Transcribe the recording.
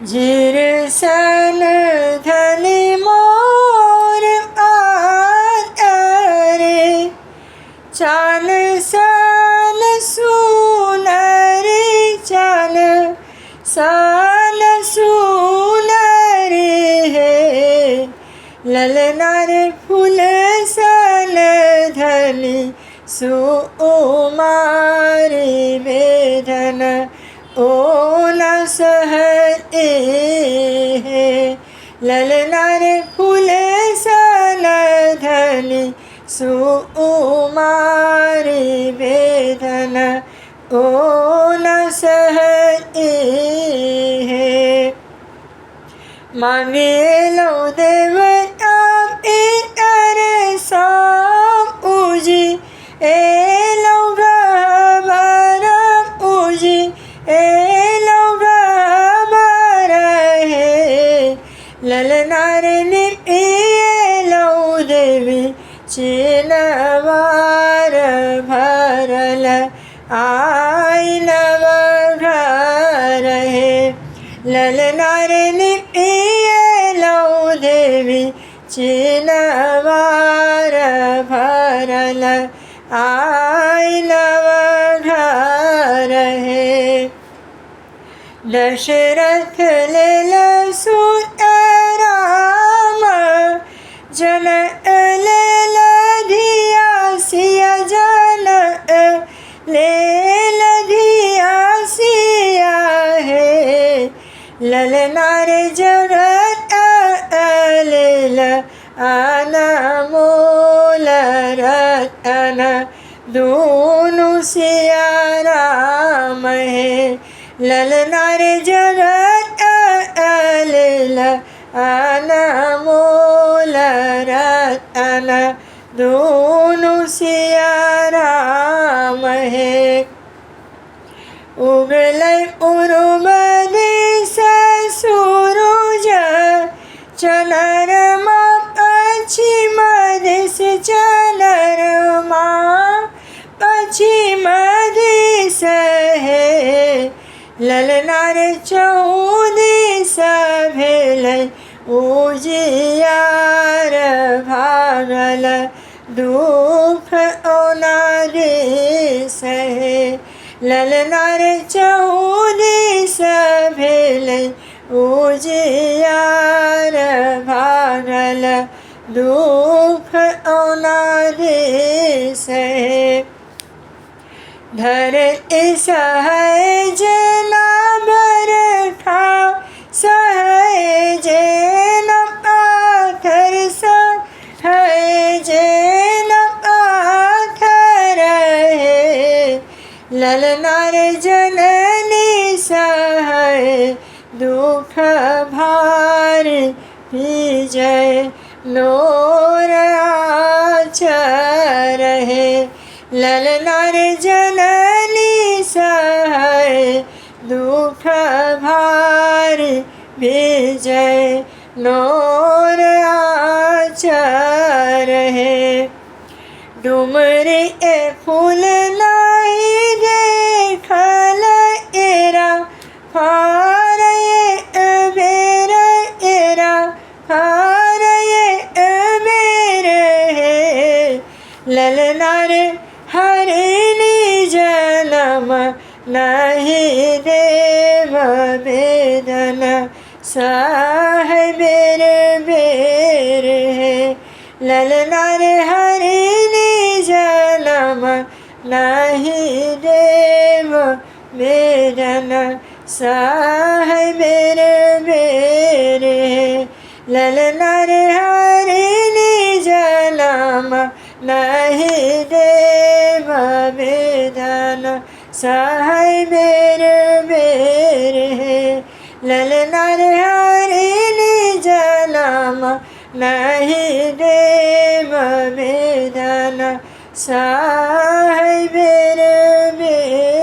झिर सन धनी मोर आरे चान सन सुनरी चान सन सुनरी है ललनार फूल सन धनी सुमारी वेदन ओ न सहते है ललनार फूल सन धनी सुमारी वेदन ओ न सहते है मांगेलो देवता पितर सब पूजी एलो ब्रह्मर पूजी एलो ब्रह्मर है ललनार निपिएलो देवी चिनवार भरल आई नवघर है ललनार निपिएलो देवी चिनवार भरल आई नवघर है दशरथ लेल सुत राम जन लेल धिया सिया जन लेल धिया सिया है ललनार जगत लेल अनमोल रतन दोनों सिया राम है ललनार जगत लेल अनमोल रतन दोनों सिया राम है उगल पूर्व दिश सूरज चंद्रमा पश्चिम दिश चंद्रमा पश्चिम दिश है ललनार चौदिश भेल उजियार भागल दुख अनादेश है ललनार चौदिश भेल उजियार भागल दुख अनादेश है धरती सहज न बरखा सहज न पाथर सहज न पाथर है ललनार जननी सहय दुख भार विजय नोर आचर है ललनार जननी सहय दुख भार विजय नोर आचर है डुमरी ए फूल नहीं देखल एरा फार बेर एरा फार बेर है ललनार हरिणी जन्म नहीं देव वेदन सह बेर बेर है ललनार हरिणी जन्म नहीं देव वेदन सह बेर बेर है ललनार हरिणी जन्म नहीं देव वेदन सहाय बेर बेर है ललनार हरिणी जन्म नहीं देव वेदन सहाय बेर बेर